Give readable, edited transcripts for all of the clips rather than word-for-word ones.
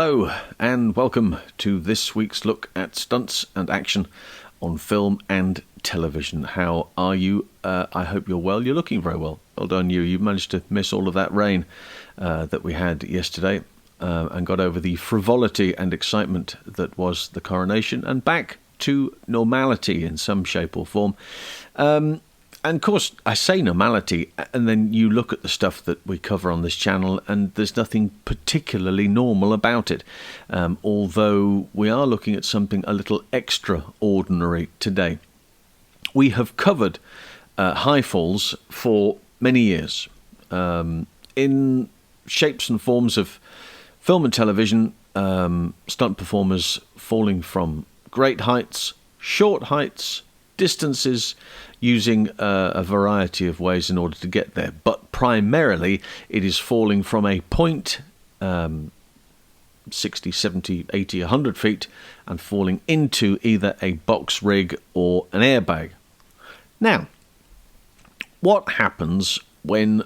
Hello and welcome to this week's look at stunts and action on film and television. How are you? I hope you're well. You're looking very well. Well done you. You managed to miss all of that rain that we had yesterday and got over the frivolity and excitement that was the coronation and back to normality in some shape or form. And of course, I say normality, and then you look at the stuff that we cover on this channel, and there's nothing particularly normal about it. Although we are looking at something a little extraordinary today. We have covered high falls for many years in shapes and forms of film and television, stunt performers falling from great heights, short heights, distances, using a variety of ways in order to get there. But primarily, it is falling from a point 60, 70, 80, 100 feet and falling into either a box rig or an airbag. Now, what happens when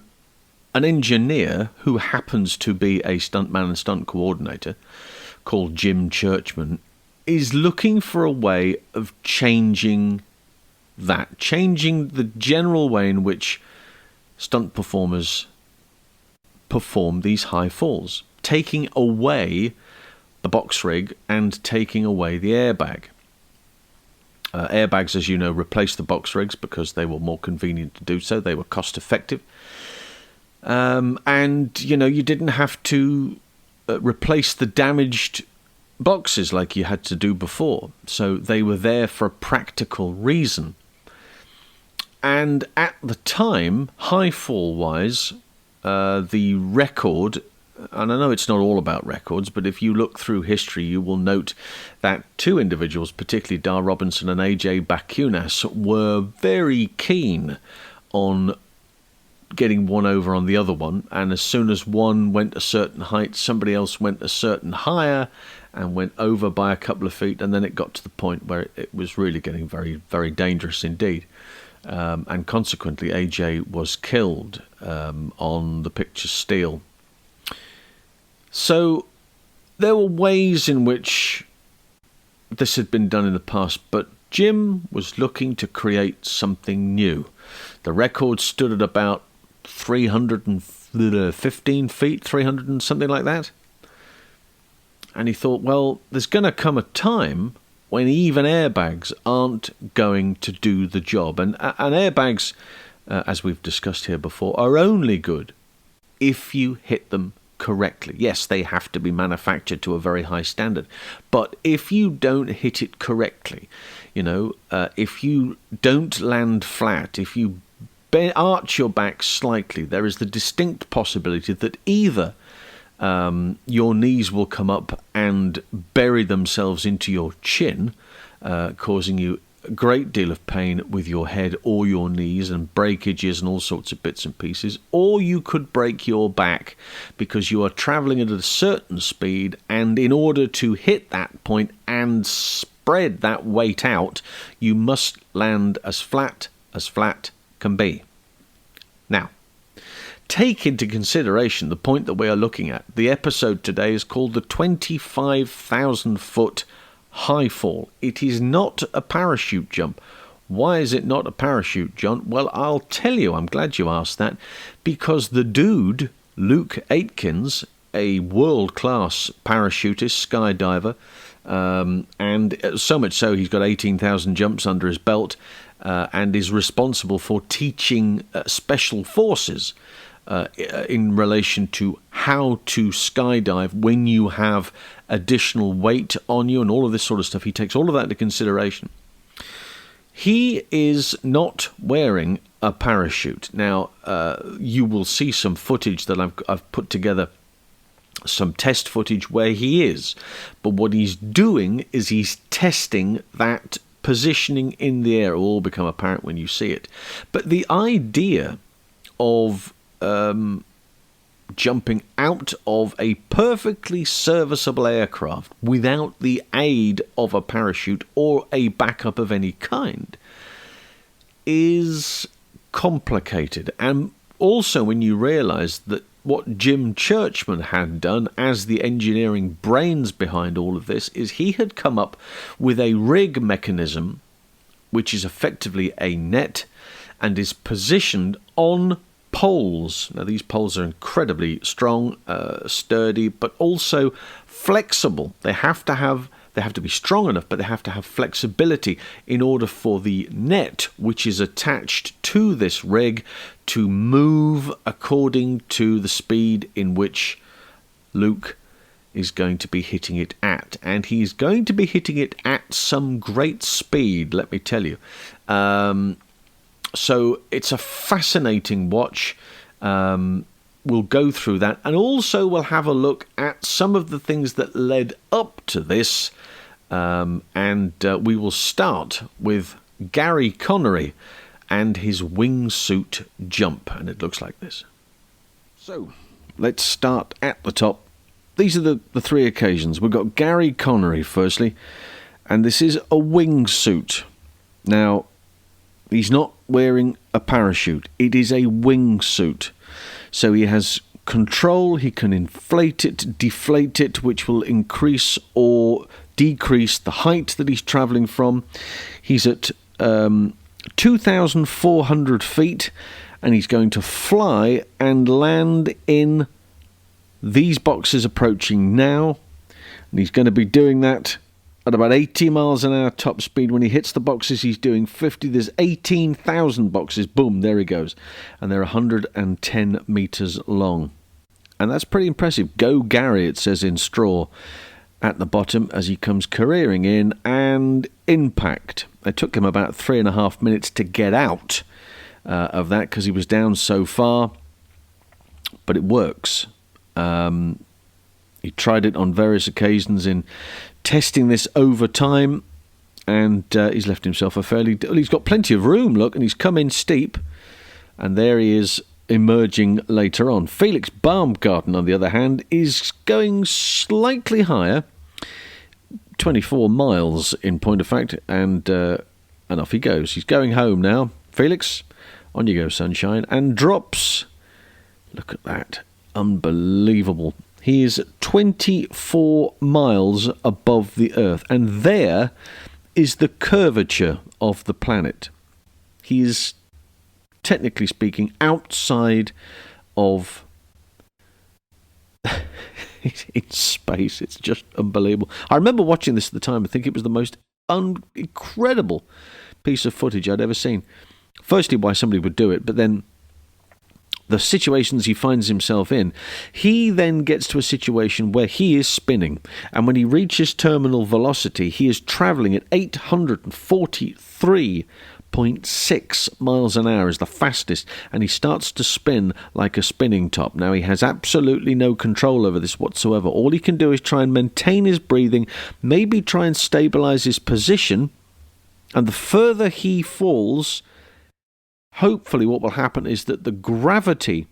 an engineer who happens to be a stuntman and stunt coordinator called Jim Churchman is looking for a way of changing the general way in which stunt performers perform these high falls, taking away the box rig and taking away the airbag. Airbags, as you know, replaced the box rigs because they were more convenient to do so. They were cost effective. And, you know, you didn't have to replace the damaged boxes like you had to do before. So they were there for a practical reason. And at the time, high fall wise, the record, and I know it's not all about records, but if you look through history, you will note that two individuals, particularly Dar Robinson and AJ Bakunas, were very keen on getting one over on the other one. And as soon as one went a certain height, somebody else went a certain higher and went over by a couple of feet. And then it got to the point where it was really getting very, very dangerous indeed. And consequently, AJ was killed on the picture steel. So there were ways in which this had been done in the past, but Jim was looking to create something new. The record stood at about 315 feet, 300 and something like that. And he thought, well, there's going to come a time when even airbags aren't going to do the job. And airbags, as we've discussed here before, are only good if you hit them correctly. Yes, they have to be manufactured to a very high standard. But if you don't hit it correctly, you know, if you don't land flat, if you arch your back slightly, there is the distinct possibility that either your knees will come up and bury themselves into your chin, causing you a great deal of pain with your head or your knees and breakages and all sorts of bits and pieces, or you could break your back because you are travelling at a certain speed, and in order to hit that point and spread that weight out, you must land as flat can be. Now, take into consideration the point that we are looking at. The episode today is called the 25,000-foot high fall. It is not a parachute jump. Why is it not a parachute jump? Well, I'll tell you. I'm glad you asked that. Because the dude, Luke Aitkins, a world-class parachutist, skydiver, and so much so he's got 18,000 jumps under his belt, and is responsible for teaching special forces in relation to how to skydive when you have additional weight on you and all of this sort of stuff. He takes all of that into consideration. He is not wearing a parachute. Now, you will see some footage that I've put together, some test footage where he is. But what he's doing is he's testing that positioning in the air. It will all become apparent when you see it. But the idea of jumping out of a perfectly serviceable aircraft without the aid of a parachute or a backup of any kind is complicated. And also when you realise that what Jim Churchman had done as the engineering brains behind all of this is he had come up with a rig mechanism, which is effectively a net and is positioned on poles. Now, these poles are incredibly strong, sturdy, but also flexible. They have to be strong enough, but they have to have flexibility in order for the net, which is attached to this rig, to move according to the speed in which Luke is going to be hitting it at. And he's going to be hitting it at some great speed, let me tell you. So it's a fascinating watch. We'll go through that, and also we'll have a look at some of the things that led up to this, and we will start with Gary Connery and his wingsuit jump, and it looks like this. So let's start at the top. These are the three occasions. We've got Gary Connery firstly, and this is a wingsuit. Now, he's not wearing a parachute. It is a wingsuit. So he has control. He can inflate it, deflate it, which will increase or decrease the height that he's travelling from. He's at 2,400 feet, and he's going to fly and land in these boxes approaching now. And he's going to be doing that at about 80 miles an hour top speed. When he hits the boxes, he's doing 50. There's 18,000 boxes. Boom, there he goes. And they're 110 meters long. And that's pretty impressive. Go Gary, it says in straw at the bottom as he comes careering in, and impact. It took him about 3.5 minutes to get out of that because he was down so far. But it works. He tried it on various occasions in testing this over time, and he's left himself he's got plenty of room, look, and he's come in steep, and there he is emerging later on. Felix Baumgarten, on the other hand, is going slightly higher, 24 miles in point of fact, and off he goes. He's going home now. Felix, on you go, sunshine, and drops. Look at that. Unbelievable. He is 24 miles above the Earth, and there is the curvature of the planet. He is, technically speaking, outside of in space. It's just unbelievable. I remember watching this at the time. I think it was the most incredible piece of footage I'd ever seen. Firstly, why somebody would do it, but then the situations he finds himself in. He then gets to a situation where he is spinning, and when he reaches terminal velocity, he is travelling at 843.6 miles an hour is the fastest, and he starts to spin like a spinning top. Now, he has absolutely no control over this whatsoever. All he can do is try and maintain his breathing, maybe try and stabilise his position, and the further he falls, hopefully what will happen is that the gravity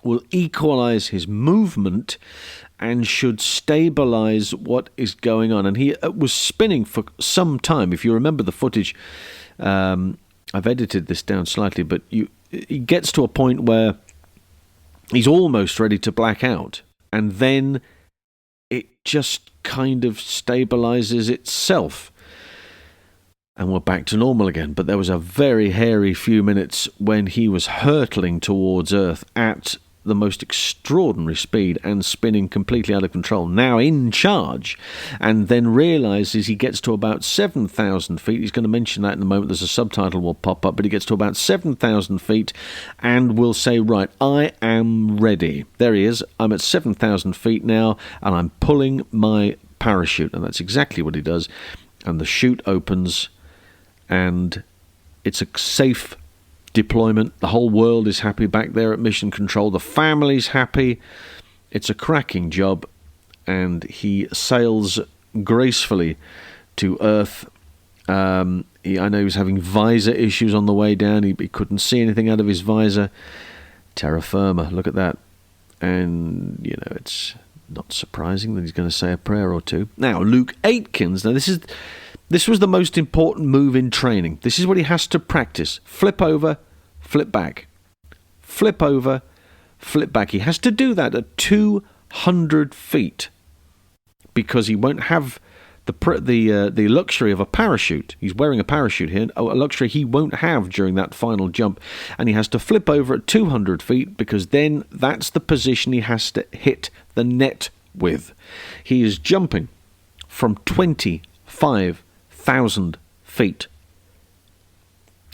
will equalise his movement and should stabilise what is going on. And he was spinning for some time. If you remember the footage, I've edited this down slightly, but he gets to a point where he's almost ready to black out. And then it just kind of stabilises itself. And we're back to normal again. But there was a very hairy few minutes when he was hurtling towards Earth at the most extraordinary speed and spinning completely out of control. Now in charge, and then realises he gets to about 7,000 feet. He's going to mention that in a moment. There's a subtitle will pop up, but he gets to about 7,000 feet and will say, right, I am ready. There he is. I'm at 7,000 feet now, and I'm pulling my parachute. And that's exactly what he does. And the chute opens, and it's a safe deployment. The whole world is happy back there at Mission Control. The family's happy. It's a cracking job, and he sails gracefully to Earth. I know he was having visor issues on the way down. He couldn't see anything out of his visor. Terra firma, look at that. And, you know, it's not surprising that he's going to say a prayer or two. Now, Luke Aitkins. Now, this was the most important move in training. This is what he has to practice. Flip over, flip back. Flip over, flip back. He has to do that at 200 feet because he won't have the luxury of a parachute. He's wearing a parachute here, a luxury he won't have during that final jump. And he has to flip over at 200 feet because then that's the position he has to hit the net with. He is jumping from 25,000 feet.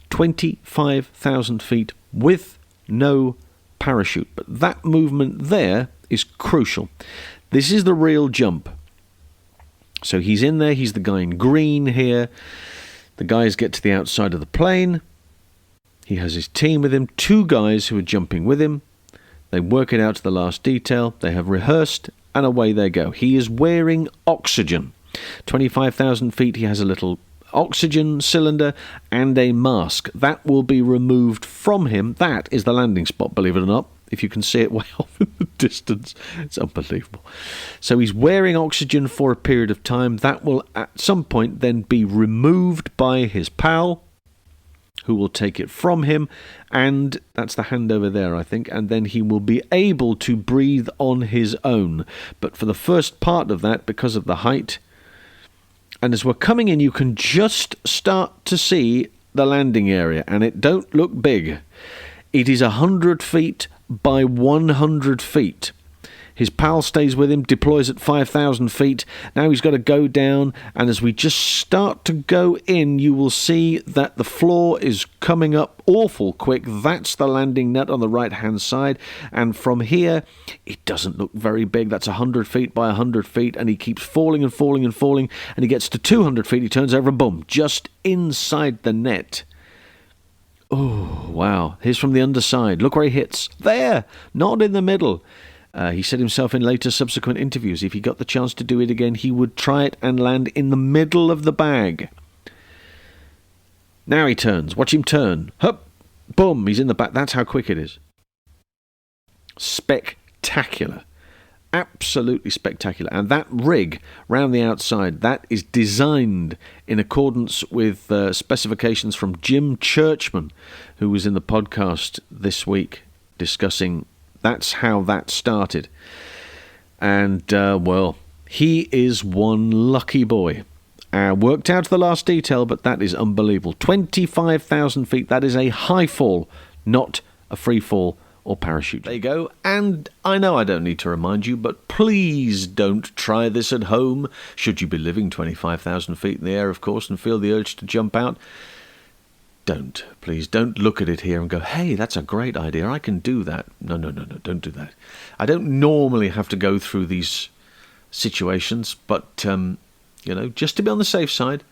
25,000 feet with no parachute. But that movement there is crucial. This is the real jump. So he's in there, he's the guy in green here. The guys get to the outside of the plane. He has his team with him, 2 guys who are jumping with him. They work it out to the last detail. They have rehearsed, and away they go. He is wearing oxygen. 25,000 feet, he has a little oxygen cylinder and a mask. That will be removed from him. That is the landing spot, believe it or not. If you can see it way off in the distance, it's unbelievable. So he's wearing oxygen for a period of time. That will at some point then be removed by his pal, who will take it from him, and that's the hand over there, I think, and then he will be able to breathe on his own. But for the first part of that, because of the height, and as we're coming in, you can just start to see the landing area, and it don't look big. It is 100 feet by 100 feet. His pal stays with him, deploys at 5,000 feet. Now he's got to go down, and as we just start to go in, you will see that the floor is coming up awful quick. That's the landing net on the right-hand side, and from here, it doesn't look very big. That's 100 feet by 100 feet, and he keeps falling and falling and falling, and he gets to 200 feet, he turns over, and boom, just inside the net. Oh, wow. Here's from the underside. Look where he hits. There! Not in the middle. He said himself in later subsequent interviews, if he got the chance to do it again, he would try it and land in the middle of the bag. Now he turns. Watch him turn. Hup! Boom! He's in the back. That's how quick it is. Spectacular. Absolutely spectacular. And that rig round the outside, that is designed in accordance with specifications from Jim Churchman, who was in the podcast this week discussing that's how that started. And, well, he is one lucky boy. Worked out to the last detail, but that is unbelievable. 25,000 feet, that is a high fall, not a free fall or parachute. There you go. And I know I don't need to remind you, but please don't try this at home. Should you be living 25,000 feet in the air, of course, and feel the urge to jump out, don't. Please don't look at it here and go, hey, that's a great idea. I can do that. No, don't do that. I don't normally have to go through these situations, but, just to be on the safe side,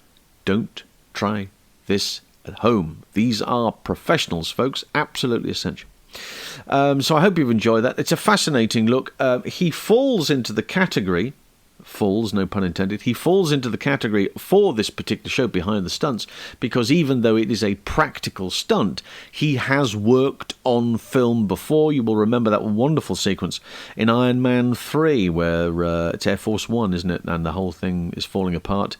don't try this at home. These are professionals, folks. Absolutely essential. So I hope you've enjoyed that. It's a fascinating look. He falls into the category, no pun intended, he falls into the category for this particular show, Behind the Stunts, because even though it is a practical stunt, he has worked on film before. You will remember that wonderful sequence in Iron Man 3 where it's Air Force One, isn't it? And the whole thing is falling apart,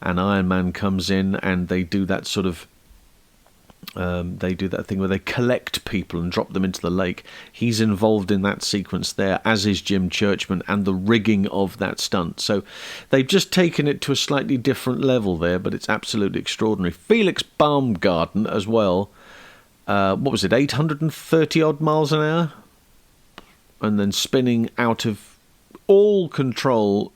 and Iron Man comes in and they do that sort of they do that thing where they collect people and drop them into the lake. He's involved in that sequence there, as is Jim Churchman, and the rigging of that stunt. So they've just taken it to a slightly different level there, but it's absolutely extraordinary. Felix Baumgarten as well. What was it, 830 odd miles an hour? And then spinning out of all control.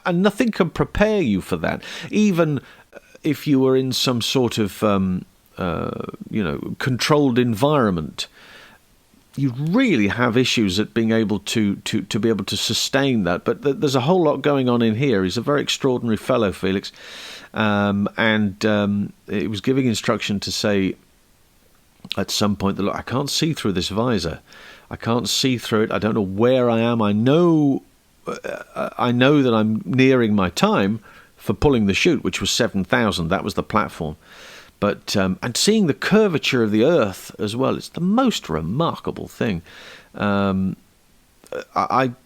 And nothing can prepare you for that. Even if you were in some sort of, controlled environment, you'd really have issues at being able to be able to sustain that. But there's a whole lot going on in here. He's a very extraordinary fellow, Felix. It was giving instruction to say at some point that, look, I can't see through this visor. I can't see through it. I don't know where I am. I know that I'm nearing my time for pulling the chute, which was 7,000. That was the platform. But and seeing the curvature of the Earth as well, it's the most remarkable thing. I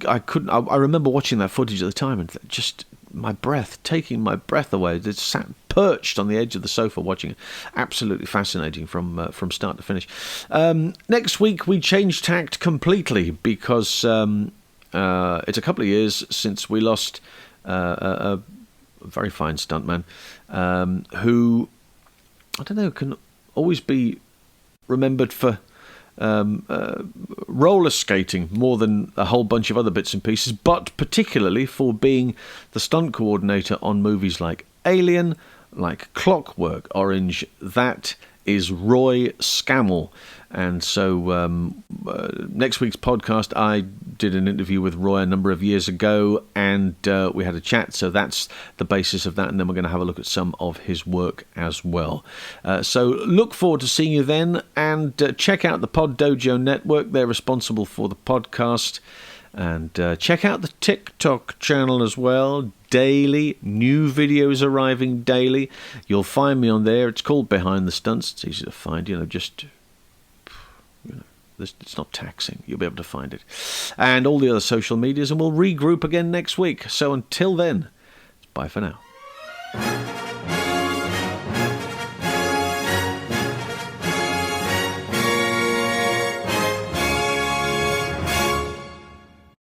remember watching that footage at the time and just taking my breath away. Just sat perched on the edge of the sofa watching it. Absolutely fascinating from start to finish. Next week we change tact completely because it's a couple of years since we lost a very fine stuntman who, I don't know, can always be remembered for roller skating more than a whole bunch of other bits and pieces, but particularly for being the stunt coordinator on movies like Alien, like Clockwork Orange. That is Roy Scammell. And so next week's podcast, I did an interview with Roy a number of years ago, and we had a chat. So that's the basis of that. And then we're going to have a look at some of his work as well. So look forward to seeing you then. And check out the Pod Dojo Network. They're responsible for the podcast. And check out the TikTok channel as well. Daily, new videos arriving daily. You'll find me on there. It's called Behind the Stunts. It's easy to find, it's not taxing. You'll be able to find it. And all the other social medias, and we'll regroup again next week. So until then, bye for now.